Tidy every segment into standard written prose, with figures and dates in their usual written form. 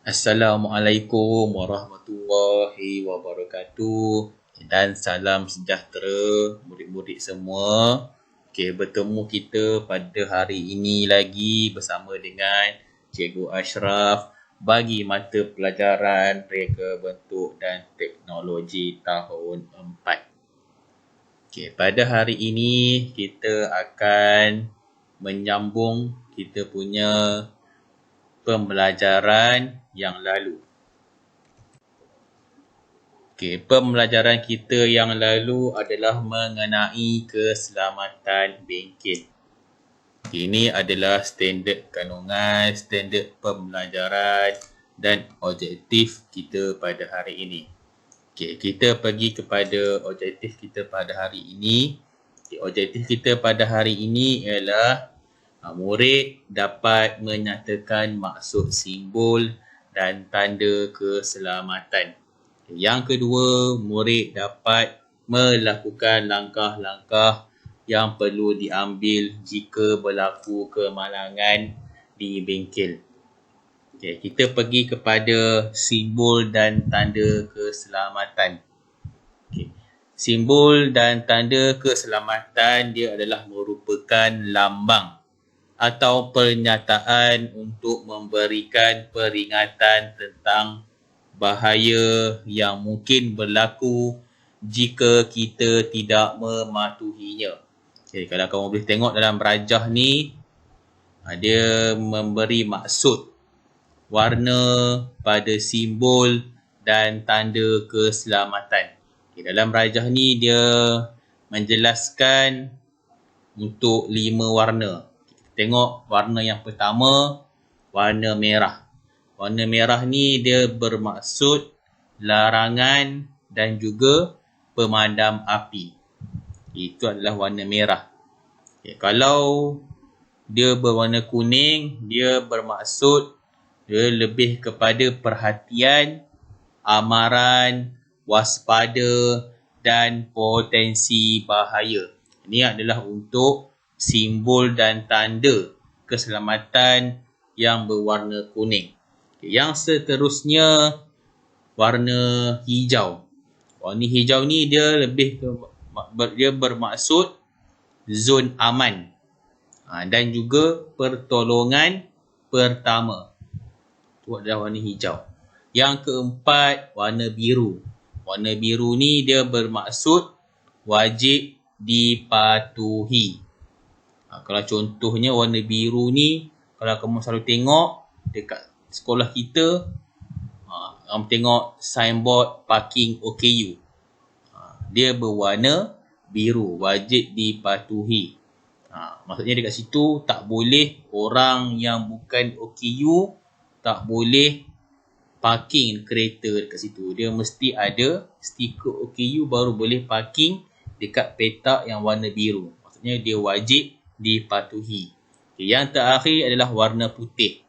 Assalamualaikum warahmatullahi wabarakatuh dan salam sejahtera murid-murid semua. Okey, bertemu kita pada hari ini lagi bersama dengan Cikgu Ashraf bagi mata pelajaran Reka Bentuk dan Teknologi tahun 4. Okey, pada hari ini kita akan menyambung kita punya pembelajaran yang lalu. Okey, pembelajaran kita yang lalu adalah mengenai keselamatan bengkel. Ini adalah standard kandungan, standard pembelajaran dan objektif kita pada hari ini. Okey, kita pergi kepada objektif kita pada hari ini. Okey, objektif kita pada hari ini ialah murid dapat menyatakan maksud simbol dan tanda keselamatan. Yang kedua, murid dapat melakukan langkah-langkah yang perlu diambil jika berlaku kemalangan di bengkel. Okay, kita pergi kepada simbol dan tanda keselamatan. Okay. Simbol dan tanda keselamatan dia adalah merupakan lambang atau pernyataan untuk memberikan peringatan tentang bahaya yang mungkin berlaku jika kita tidak mematuhinya. Okay, kalau kamu boleh tengok dalam rajah ni, dia memberi maksud warna pada simbol dan tanda keselamatan. Okay, dalam rajah ni dia menjelaskan untuk 5 warna. Tengok warna yang pertama, warna merah. Warna merah ni dia bermaksud larangan dan juga pemadam api. Itu adalah warna merah. Okay, kalau dia berwarna kuning, dia bermaksud dia lebih kepada perhatian, amaran, waspada dan potensi bahaya. Ini adalah untuk simbol dan tanda keselamatan yang berwarna kuning. Yang seterusnya, warna hijau. Warna hijau ni dia lebih dia bermaksud zon aman dan juga pertolongan pertama. Itu adalah warna hijau. Yang keempat, warna biru. Warna biru ni dia bermaksud wajib dipatuhi. Kalau contohnya warna biru ni, kalau kamu selalu tengok dekat sekolah kita, kamu tengok signboard parking OKU. Dia berwarna biru, wajib dipatuhi. Maksudnya dekat situ tak boleh orang yang bukan OKU, tak boleh parking kereta dekat situ. Dia mesti ada stiker OKU baru boleh parking dekat petak yang warna biru. Maksudnya dia wajib dipatuhi. Yang terakhir adalah warna putih.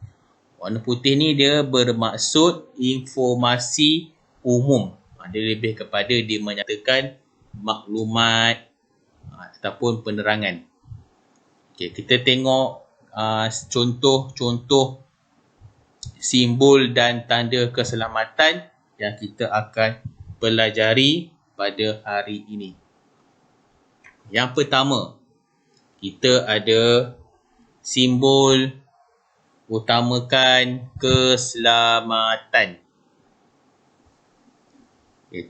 Warna putih ni dia bermaksud informasi umum. Dia lebih kepada dia menyatakan maklumat ataupun penerangan. Okay, kita tengok contoh-contoh simbol dan tanda keselamatan yang kita akan pelajari pada hari ini. Yang pertama, kita ada simbol utamakan keselamatan.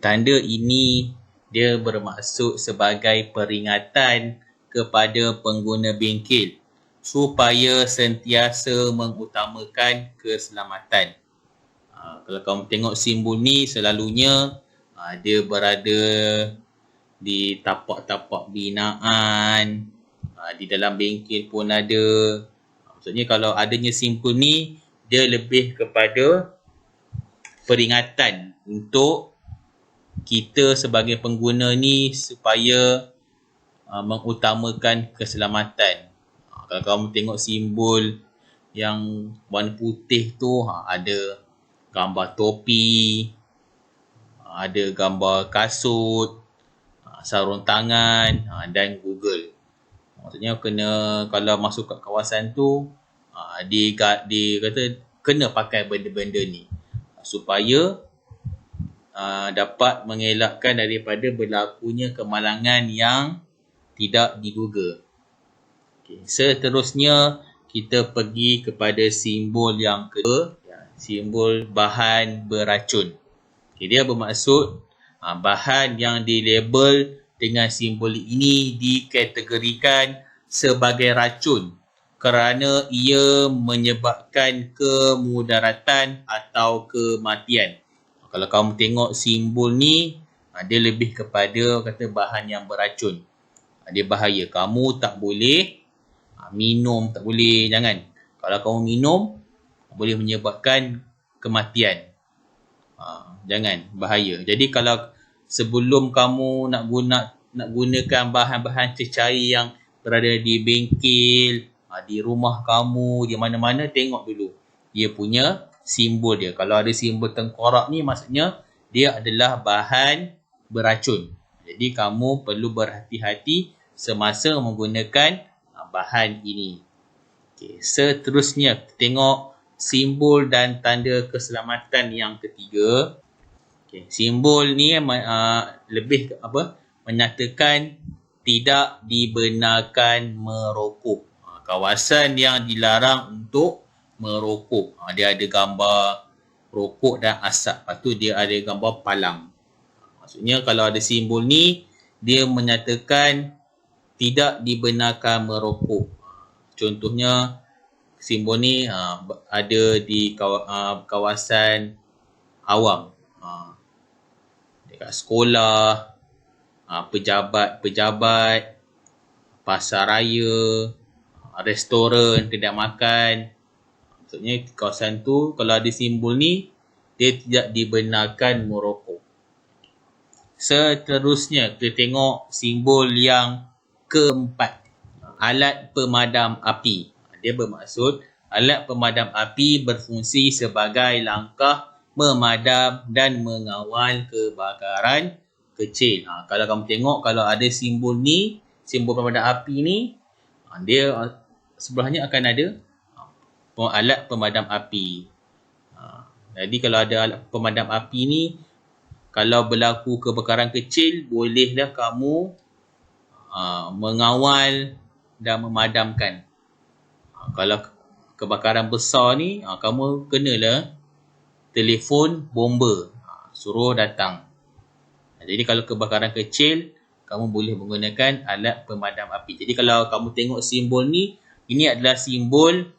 Tanda ini dia bermaksud sebagai peringatan kepada pengguna bengkel supaya sentiasa mengutamakan keselamatan. Kalau kamu tengok simbol ni selalunya dia berada di tapak-tapak binaan, di dalam bengkel pun ada. Maksudnya kalau adanya simbol ni, dia lebih kepada peringatan untuk kita sebagai pengguna ni supaya mengutamakan keselamatan. Kalau kamu tengok simbol yang warna putih tu, ada gambar topi, ada gambar kasut, sarung tangan dan Google. Maksudnya kalau masuk kat kawasan tu, dia kata kena pakai benda-benda ni. supaya dapat mengelakkan daripada berlakunya kemalangan yang tidak diduga. Okay. Seterusnya, kita pergi kepada simbol yang kedua, simbol bahan beracun. Okay, dia bermaksud bahan yang dilabel dengan simbol ini dikategorikan sebagai racun kerana ia menyebabkan kemudaratan atau kematian. Kalau kamu tengok simbol ni, dia lebih kepada kata bahan yang beracun. Dia bahaya. Kamu tak boleh minum, tak boleh, jangan. Kalau kamu minum, boleh menyebabkan kematian. Jangan, bahaya. Jadi kalau sebelum kamu nak gunakan bahan-bahan cecair yang berada di bengkel, di rumah kamu, di mana-mana, tengok dulu dia punya simbol dia. Kalau ada simbol tengkorak ni, maksudnya dia adalah bahan beracun. Jadi kamu perlu berhati-hati semasa menggunakan bahan ini. Okay. Seterusnya, tengok simbol dan tanda keselamatan yang ketiga. Okay. Simbol ni lebih menyatakan tidak dibenarkan merokok. Kawasan yang dilarang untuk merokok. Dia ada gambar rokok dan asap. Lepas tu dia ada gambar palang. Maksudnya kalau ada simbol ni, dia menyatakan tidak dibenarkan merokok. Contohnya, simbol ni ada di kawasan awam. Dekat sekolah, pejabat-pejabat, pasar raya, restoran, kedai makan. Maksudnya kawasan tu kalau ada simbol ni, dia tidak dibenarkan merokok. Seterusnya, kita tengok simbol yang keempat. Alat pemadam api. Dia bermaksud alat pemadam api berfungsi sebagai langkah memadam dan mengawal kebakaran kecil. Kalau kamu tengok, kalau ada simbol ni, simbol pemadam api ni, dia sebelahnya akan ada alat pemadam api. Jadi kalau ada alat pemadam api ni, kalau berlaku kebakaran kecil, bolehlah kamu mengawal dan memadamkan. Kalau kebakaran besar ni, kamu kenalah telefon bomba, suruh datang. Jadi kalau kebakaran kecil, kamu boleh menggunakan alat pemadam api. Jadi kalau kamu tengok simbol ni, ini adalah simbol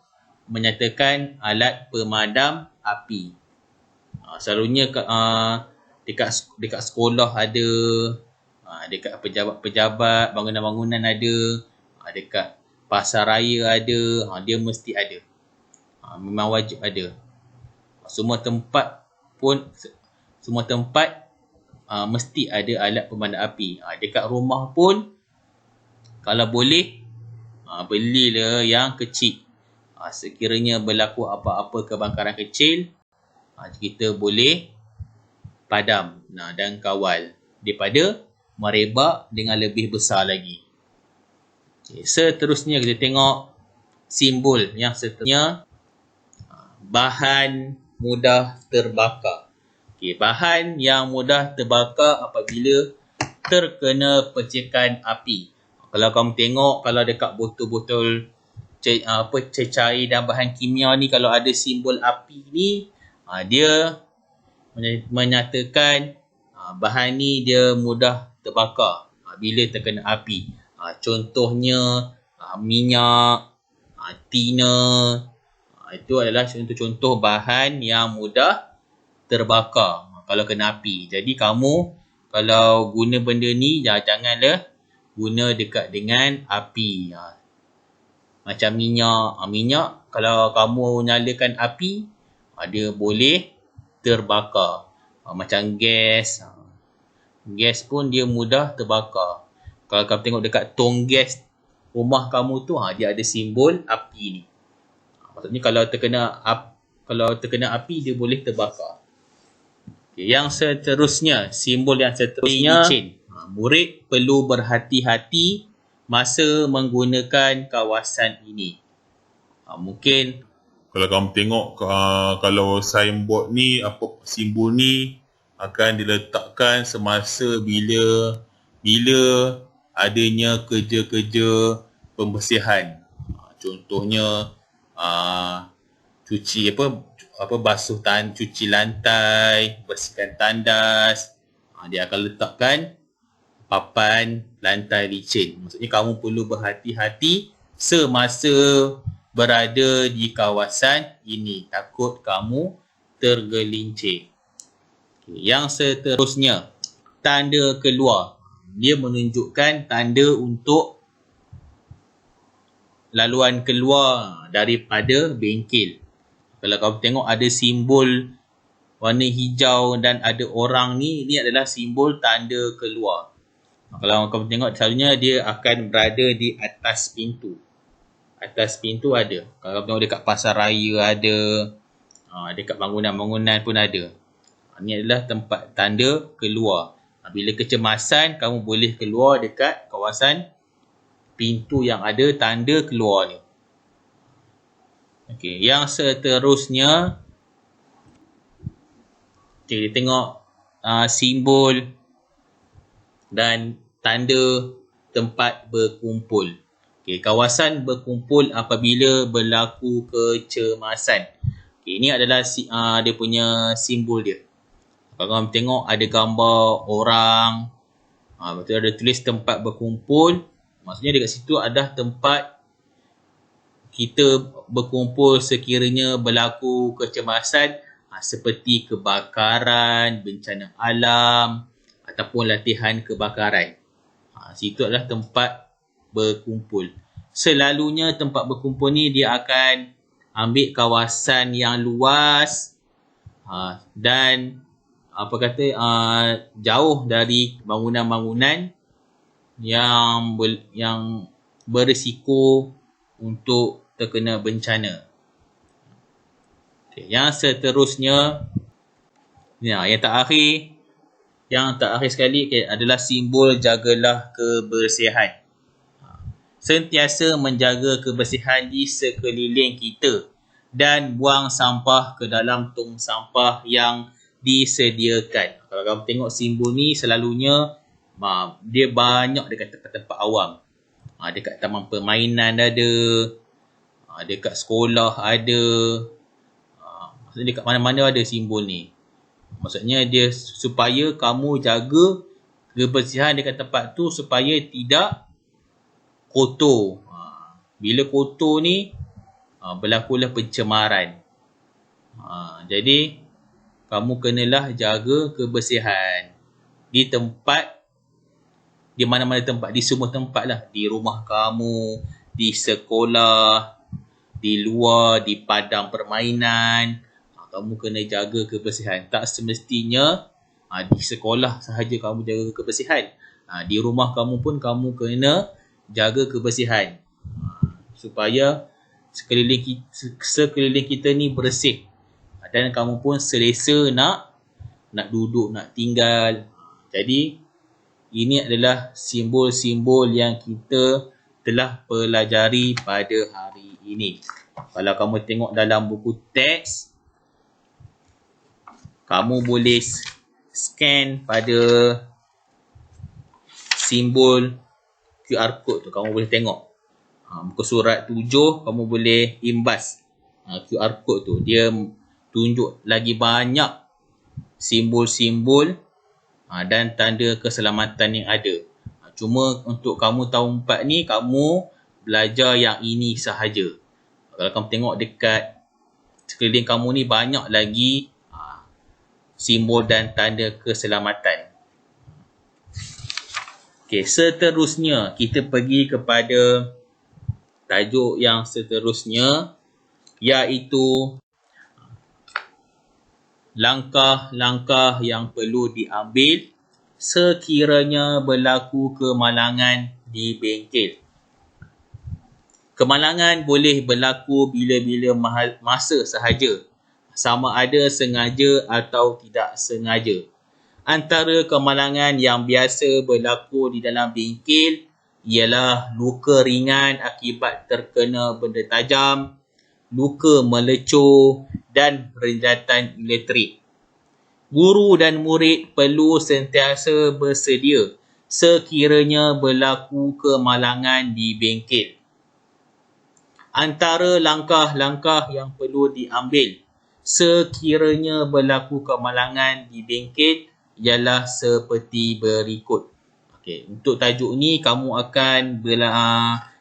menyatakan alat pemadam api. Selalunya dekat sekolah ada, dekat pejabat-pejabat, bangunan-bangunan ada, dekat pasar raya ada, dia mesti ada. Memang wajib ada. Semua tempat mesti ada alat pemadam api. Dekat rumah pun, kalau boleh, belilah yang kecil. Sekiranya berlaku apa-apa kebakaran kecil, kita boleh padam dan kawal daripada merebak dengan lebih besar lagi. Okay. Seterusnya, kita tengok simbol yang seterusnya, bahan mudah terbakar. Okay. Bahan yang mudah terbakar apabila terkena percikan api. Kalau kamu tengok, kalau dekat botol-botol cecair dan bahan kimia ni, kalau ada simbol api ni, dia menyatakan bahan ni dia mudah terbakar bila terkena api. Contohnya minyak, tina, itu adalah contoh-contoh bahan yang mudah terbakar kalau kena api. Jadi kamu kalau guna benda ni, janganlah guna dekat dengan api. Macam minyak, kalau kamu nyalakan api, dia boleh terbakar. Macam gas pun dia mudah terbakar. Kalau kamu tengok dekat tong gas rumah kamu tu, dia ada simbol api ni. Maksudnya kalau terkena api, dia boleh terbakar. Okay, yang seterusnya, simbol yang seterusnya, murid perlu berhati-hati masa menggunakan kawasan ini. Mungkin Kalau kamu tengok kalau signboard ni, apa simbol ni akan diletakkan semasa bila adanya kerja-kerja pembersihan. Contohnya cuci cuci lantai, bersihkan tandas. Dia akan letakkan papan lantai licin. Maksudnya kamu perlu berhati-hati semasa berada di kawasan ini. Takut kamu tergelincir. Yang seterusnya, tanda keluar. Dia menunjukkan tanda untuk laluan keluar daripada bengkel. Kalau kamu tengok ada simbol warna hijau dan ada orang ni, ini adalah simbol tanda keluar. Kalau kamu tengok selalunya dia akan berada di atas pintu. Atas pintu ada. Kalau kamu tengok dekat pasar raya ada, dekat bangunan-bangunan pun ada. Ini adalah tempat tanda keluar. Bila kecemasan, kamu boleh keluar dekat kawasan pintu yang ada tanda keluar ni. Okey, yang seterusnya, kita tengok simbol dan tanda tempat berkumpul. Okey, kawasan berkumpul apabila berlaku kecemasan. Okey, ini adalah dia punya simbol dia. Kalau kamu tengok ada gambar orang, betul ada tulis tempat berkumpul. Maksudnya dekat situ ada tempat kita berkumpul sekiranya berlaku kecemasan seperti kebakaran, bencana alam ataupun latihan kebakaran. Situ adalah tempat berkumpul. Selalunya tempat berkumpul ni dia akan ambil kawasan yang luas dan jauh dari bangunan-bangunan yang berisiko untuk terkena bencana. Okay, yang seterusnya, yang terakhir sekali adalah simbol jagalah kebersihan. Sentiasa menjaga kebersihan di sekeliling kita dan buang sampah ke dalam tong sampah yang disediakan. Kalau kamu tengok simbol ni selalunya dia banyak dekat tempat-tempat awam. Dekat taman permainan ada, dekat sekolah ada, maksudnya dekat mana-mana ada simbol ni. Maksudnya dia supaya kamu jaga kebersihan dekat tempat tu supaya tidak kotor. Bila kotor ni berlakulah pencemaran. Jadi kamu kenalah jaga kebersihan di tempat, di mana-mana tempat, di semua tempat lah. Di rumah kamu, di sekolah, di luar, di padang permainan. Kamu kena jaga kebersihan. Tak semestinya di sekolah sahaja kamu jaga kebersihan. Di rumah kamu pun kamu kena jaga kebersihan. Supaya sekeliling kita ni bersih. Dan kamu pun selesa nak duduk, nak tinggal. Jadi ini adalah simbol-simbol yang kita telah pelajari pada hari ini. Kalau kamu tengok dalam buku teks, kamu boleh scan pada simbol QR code tu. Kamu boleh tengok. Muka surat 7, kamu boleh imbas QR code tu. Dia tunjuk lagi banyak simbol-simbol dan tanda keselamatan yang ada. Cuma untuk kamu tahun 4 ni, kamu belajar yang ini sahaja. Kalau kamu tengok dekat sekeliling kamu ni, banyak lagi simbol dan tanda keselamatan. Okey, seterusnya kita pergi kepada tajuk yang seterusnya, iaitu langkah-langkah yang perlu diambil sekiranya berlaku kemalangan di bengkel. Kemalangan boleh berlaku bila-bila masa sahaja, sama ada sengaja atau tidak sengaja. Antara kemalangan yang biasa berlaku di dalam bengkel ialah luka ringan akibat terkena benda tajam, luka melecur dan renjatan elektrik. Guru dan murid perlu sentiasa bersedia sekiranya berlaku kemalangan di bengkel. Antara langkah-langkah yang perlu diambil sekiranya berlaku kemalangan di bengkel ialah seperti berikut. Okey, untuk tajuk ni kamu akan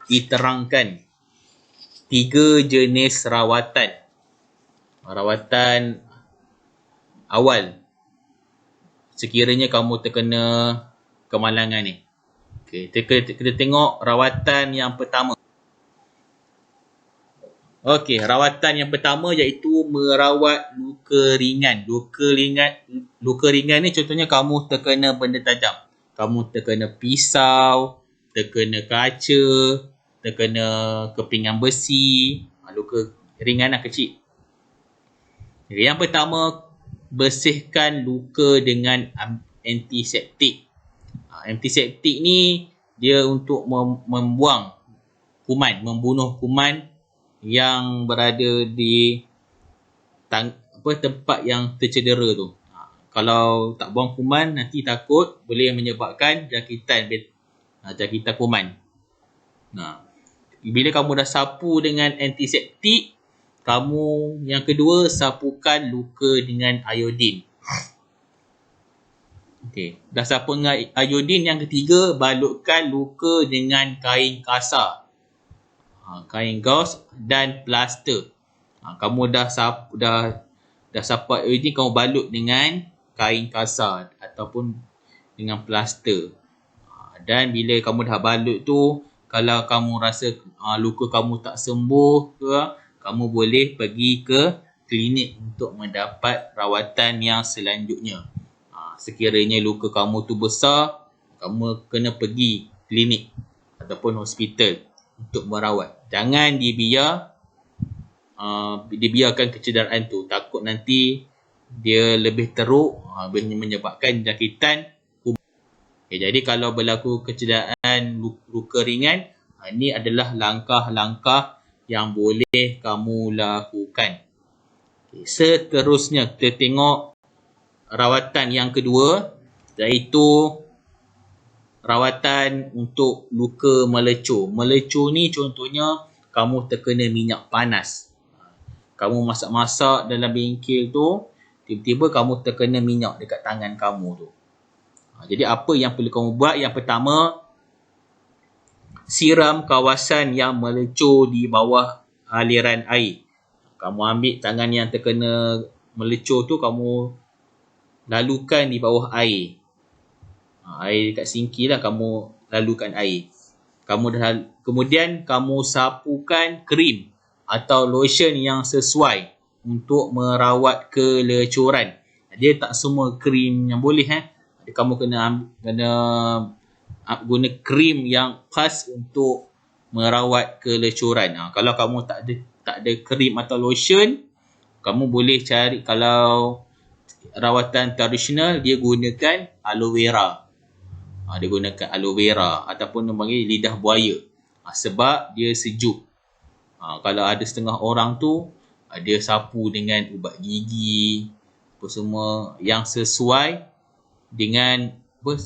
diterangkan 3 jenis rawatan. Rawatan awal sekiranya kamu terkena kemalangan ni. Okey, kita tengok rawatan yang pertama. Okey, rawatan yang pertama iaitu merawat luka ringan. Luka ringan ni contohnya kamu terkena benda tajam. Kamu terkena pisau, terkena kaca, terkena kepingan besi. Luka ringan lah, kecil. Yang pertama, bersihkan luka dengan antiseptik. Antiseptik ni dia untuk membuang kuman, membunuh kuman yang berada di tempat yang tercedera tu. Kalau tak buang kuman, nanti takut boleh menyebabkan jangkitan kuman. Bila kamu dah sapu dengan antiseptik, kamu yang kedua sapukan luka dengan iodin. Okey, dah sapu dengan iodin. Yang ketiga, balutkan luka dengan kain kasar, kain gauze dan plaster. Kamu dah sapu iodin, kamu balut dengan kain kasar ataupun dengan plaster. Dan bila kamu dah balut tu, kalau kamu rasa luka kamu tak sembuh ke, kamu boleh pergi ke klinik untuk mendapat rawatan yang selanjutnya. Sekiranya luka kamu tu besar, kamu kena pergi klinik ataupun hospital untuk merawat. Jangan dibiarkan kecederaan tu. Takut nanti dia lebih teruk, menyebabkan jangkitan kuman. Okay, jadi kalau berlaku kecederaan luka ringan, ini adalah langkah-langkah yang boleh kamu lakukan. Okay, seterusnya kita tengok rawatan yang kedua, iaitu rawatan untuk luka melecur. Melecur ni contohnya kamu terkena minyak panas. Kamu masak-masak dalam bengkel tu, tiba-tiba kamu terkena minyak dekat tangan kamu tu. Jadi apa yang perlu kamu buat? Yang pertama, siram kawasan yang melecur di bawah aliran air. Kamu ambil tangan yang terkena melecur tu, kamu lalukan di bawah air. Air dekat sinki lah, kamu lalukan air. Kemudian kamu sapukan krim atau lotion yang sesuai untuk merawat kelecuran. Dia tak semua krim yang boleh. Kamu kena guna krim yang khas untuk merawat kelecuran. Kalau kamu tak ada krim atau lotion, kamu boleh cari, kalau rawatan tradisional, dia gunakan aloe vera. Dia gunakan aloe vera ataupun dia panggil lidah buaya. Sebab dia sejuk. Kalau ada setengah orang tu, dia sapu dengan ubat gigi, apa semua yang sesuai dengan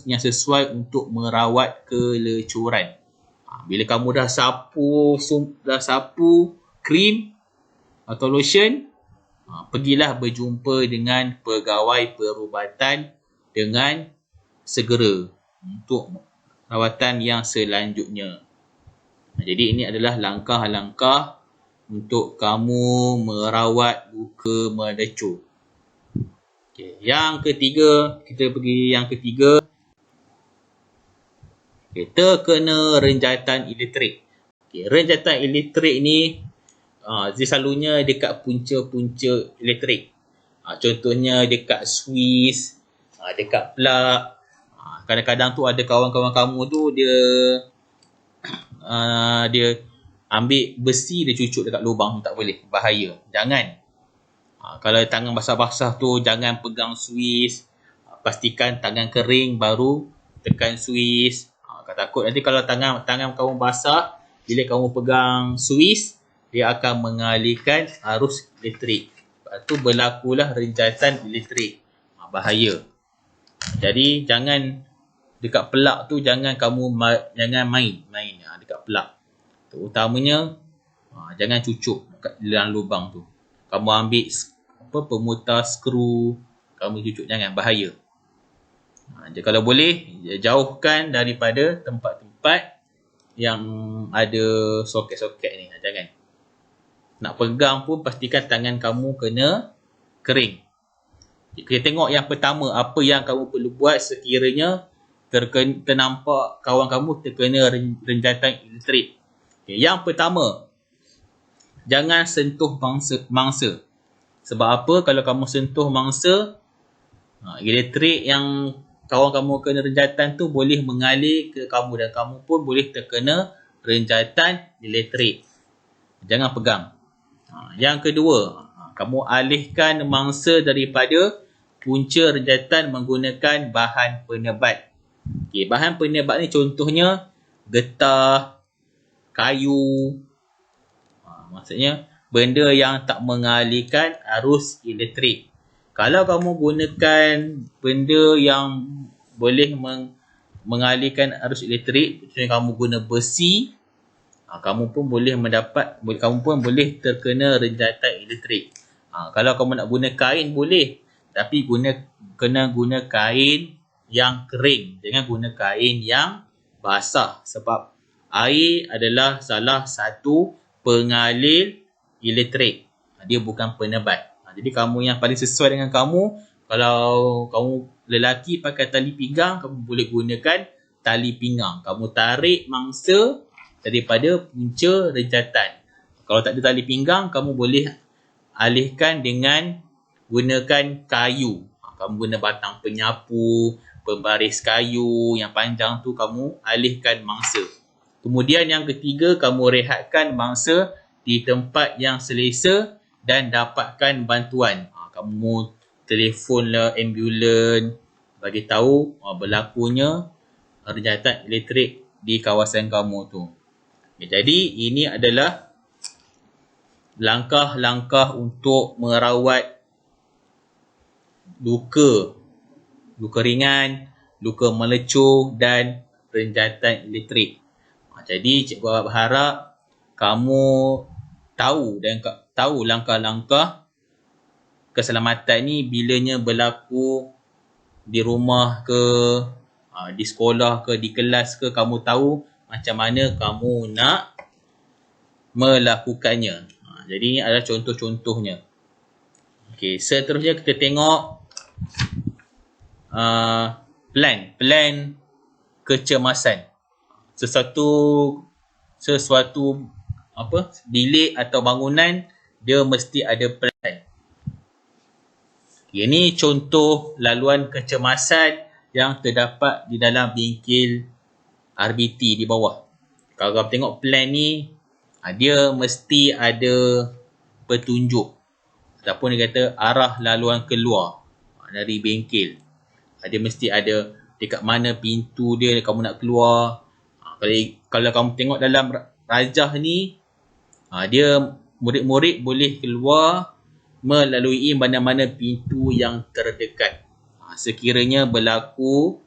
yang sesuai untuk merawat kelecuran. Bila kamu dah sapu krim atau lotion, pergilah berjumpa dengan pegawai perubatan dengan segera untuk rawatan yang selanjutnya. Jadi ini adalah langkah-langkah untuk kamu merawat luka melecur. Okay. Yang ketiga, kita pergi yang ketiga. Okay, terkena renjatan elektrik. Okay, renjatan elektrik ni dia selalunya dekat punca-punca elektrik. Contohnya dekat suis, dekat plug. Kadang-kadang tu ada kawan-kawan kamu tu dia ambil besi, dia cucuk dekat lubang tu, tak boleh, bahaya. Jangan. Kalau tangan basah-basah tu jangan pegang suis. Pastikan tangan kering baru tekan suis. Takut nanti kalau tangan kamu basah, bila kamu pegang suis, dia akan mengalihkan arus elektrik. Lepas tu berlakulah renjatan elektrik. Bahaya. Jadi jangan dekat pelak tu jangan jangan main dekat pelak. Terutamanya jangan cucuk kat dalam lubang tu. Kamu ambil pemutar skru, kamu cucuk, jangan, bahaya. Jadi kalau boleh jauhkan daripada tempat-tempat yang ada soket-soket ni, jangan. Nak pegang pun pastikan tangan kamu kena kering. Kita tengok yang pertama, apa yang kamu perlu buat sekiranya ternampak kawan kamu terkena renjatan elektrik. Okay, yang pertama, jangan sentuh mangsa. Sebab apa? Kalau kamu sentuh mangsa, elektrik yang kawan kamu kena renjatan tu boleh mengalir ke kamu dan kamu pun boleh terkena renjatan elektrik. Jangan pegang. Yang kedua, kamu alihkan mangsa daripada punca renjatan menggunakan bahan penebat. Okay, bahan penebat ni contohnya getah, kayu. Maksudnya benda yang tak mengalihkan arus elektrik. Kalau kamu gunakan benda yang boleh mengalihkan arus elektrik, contohnya kamu guna besi, kamu pun boleh terkena renjatan elektrik. Kalau kamu nak guna kain boleh, tapi kena guna kain yang kering, jangan guna kain yang basah, sebab air adalah salah satu pengalir elektrik. Dia bukan penebat. Jadi kamu yang paling sesuai dengan kamu, kalau kamu lelaki pakai tali pinggang, kamu boleh gunakan tali pinggang. Kamu tarik mangsa daripada punca renjatan. Kalau tak ada tali pinggang, kamu boleh alihkan dengan gunakan kayu. Kamu guna batang penyapu, pembaris kayu yang panjang tu, kamu alihkan mangsa. Kemudian yang ketiga, kamu rehatkan mangsa di tempat yang selesa dan dapatkan bantuan. Kamu telefonlah ambulan, bagi tahu berlakunya renjatan elektrik di kawasan kamu tu. Jadi ini adalah langkah-langkah untuk merawat luka ringan, luka melecur dan renjatan elektrik. Jadi cikgu berharap kamu tahu langkah-langkah keselamatan ni bilanya berlaku di rumah ke, di sekolah ke, di kelas ke, kamu tahu macam mana kamu nak melakukannya. Jadi ini adalah contoh-contohnya. Okey, seterusnya kita tengok plan kecemasan. Sesuatu bilik atau bangunan, dia mesti ada plan. Ini contoh laluan kecemasan yang terdapat di dalam bengkel RBT di bawah. Kalau kamu tengok plan ni, dia mesti ada petunjuk ataupun dia kata arah laluan keluar dari bengkel. Dia mesti ada dekat mana pintu dia kamu nak keluar. Kalau kamu tengok dalam rajah ni, dia murid-murid boleh keluar melalui mana-mana pintu yang terdekat sekiranya berlaku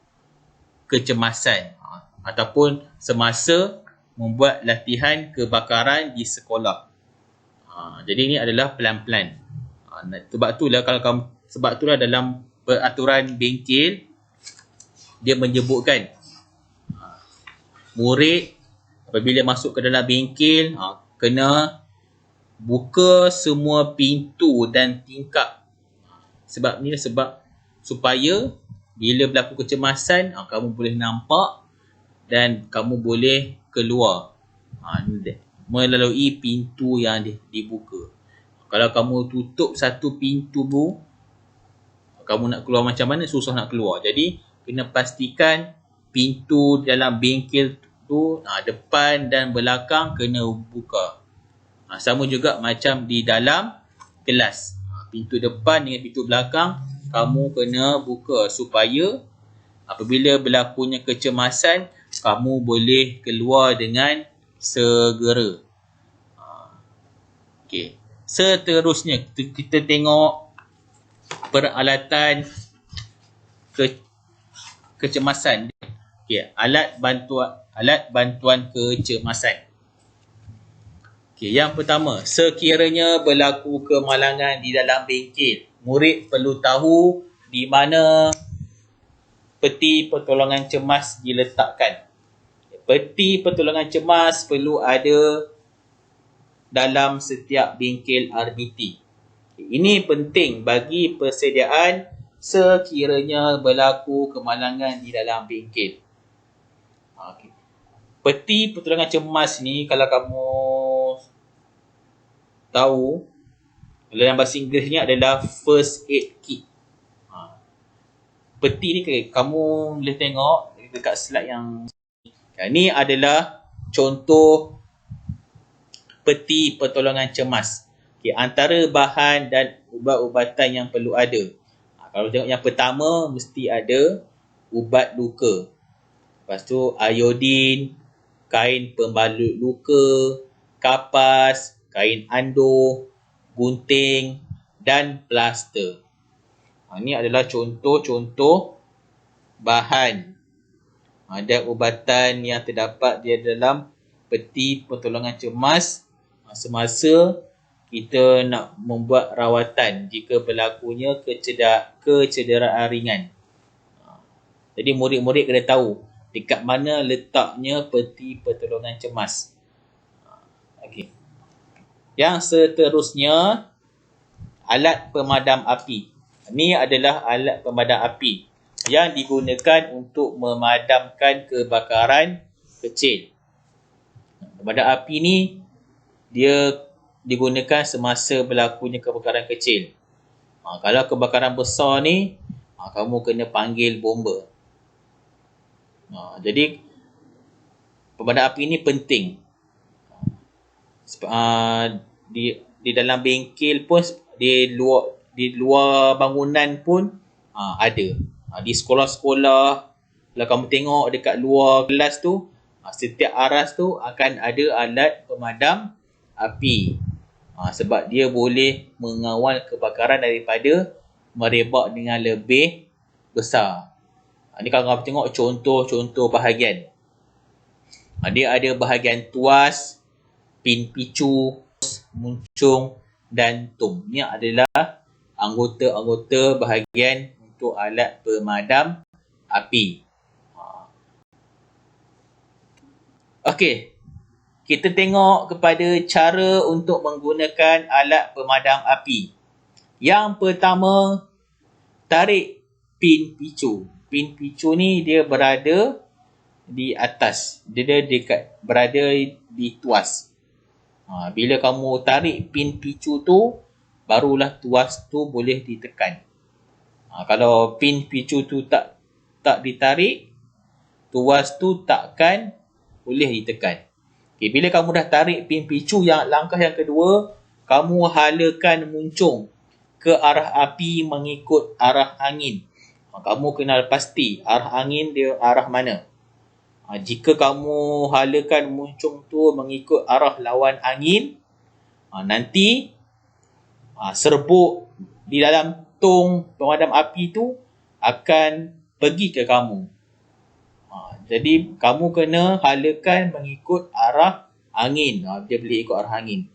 kecemasan ataupun semasa membuat latihan kebakaran di sekolah. Jadi ini adalah plan-plan. Sebab itulah dalam peraturan bengkel dia menyebutkan murid apabila masuk ke dalam bengkel kena buka semua pintu dan tingkap. Sebab supaya bila berlaku kecemasan, kamu boleh nampak dan kamu boleh keluar melalui pintu yang dibuka. Kalau kamu tutup satu pintu tu, kamu nak keluar macam mana, susah nak keluar. Jadi kena pastikan pintu dalam bengkel tu depan dan belakang kena buka. Sama juga macam di dalam kelas. Pintu depan dengan pintu belakang kamu kena buka supaya apabila berlakunya kecemasan, kamu boleh keluar dengan segera. Okey. Seterusnya kita tengok peralatan kecemasan. Okey, alat bantuan kecemasan. Okey, yang pertama, sekiranya berlaku kemalangan di dalam bengkel, murid perlu tahu di mana peti pertolongan cemas diletakkan. Peti pertolongan cemas perlu ada dalam setiap bengkel RBT. Ini penting bagi persediaan sekiranya berlaku kemalangan di dalam bengkel. Okay. Peti pertolongan cemas ni, kalau kamu tahu, dalam bahasa Inggerisnya adalah first aid kit. Peti ni kamu boleh tengok dekat slide yang ni adalah contoh peti pertolongan cemas. Okay, antara bahan dan ubat-ubatan yang perlu ada. Kalau tengok yang pertama, mesti ada ubat luka. Lepas tu iodin, kain pembalut luka, kapas, kain anduh, gunting dan plaster. Ini adalah contoh-contoh bahan dan ubatan yang terdapat di dalam peti pertolongan cemas semasa kita nak membuat rawatan jika berlakunya kecederaan ringan. Jadi murid-murid kena tahu dekat mana letaknya peti pertolongan cemas. Okey. Yang seterusnya, alat pemadam api. Ini adalah alat pemadam api yang digunakan untuk memadamkan kebakaran kecil. Pemadam api ni dia digunakan semasa berlakunya kebakaran kecil. Kalau kebakaran besar ni, kamu kena panggil bomba. Jadi pemadam api ni penting. Di dalam bengkel pun, di luar bangunan pun ada. Di sekolah-sekolah, kalau kamu tengok dekat luar kelas tu, setiap aras tu akan ada alat pemadam api. Sebab dia boleh mengawal kebakaran daripada merebak dengan lebih besar. Ni kalau kamu tengok contoh-contoh bahagian. Dia ada bahagian tuas, pin picu, muncung dan tum. Ini adalah anggota-anggota bahagian untuk alat pemadam api. Okey. Kita tengok kepada cara untuk menggunakan alat pemadam api. Yang pertama, tarik pin picu. Pin picu ni dia berada di atas. Dia berada di tuas. Bila kamu tarik pin picu tu, barulah tuas tu boleh ditekan. Kalau pin picu tu tak ditarik, tuas tu takkan boleh ditekan. Okay, bila kamu dah tarik pin picu, langkah yang kedua, kamu halakan muncung ke arah api mengikut arah angin. Kamu kenal pasti arah angin dia arah mana. Jika kamu halakan muncung tu mengikut arah lawan angin, nanti serbuk di dalam tong pemadam api tu akan pergi ke kamu. Jadi kamu kena halakan mengikut arah angin. Dia boleh ikut arah angin.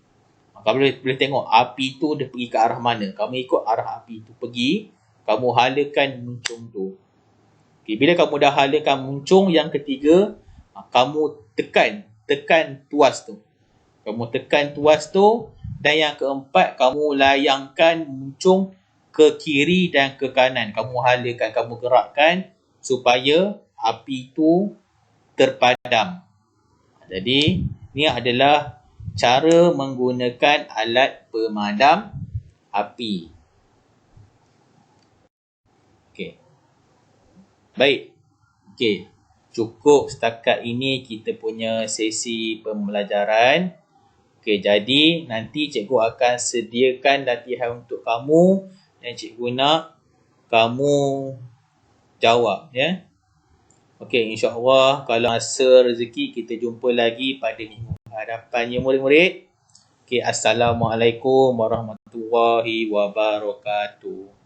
Kamu boleh tengok api tu dia pergi ke arah mana. Kamu ikut arah api tu pergi, kamu halakan muncung tu. Okay, bila kamu dah halakan muncung, yang ketiga, kamu tekan tuas tu. Kamu tekan tuas tu. Dan yang keempat, kamu layangkan muncung ke kiri dan ke kanan. Kamu halakan, kamu gerakkan supaya api tu terpadam. Jadi, ini adalah cara menggunakan alat pemadam api. Okey. Baik. Okey. Cukup setakat ini kita punya sesi pembelajaran. Okey, jadi nanti cikgu akan sediakan latihan untuk kamu dan cikgu nak kamu jawab, ya. Okey, insya-Allah kalau masa rezeki kita jumpa lagi pada minggu hadapan, ya murid-murid. Okay, Assalamualaikum warahmatullahi wabarakatuh.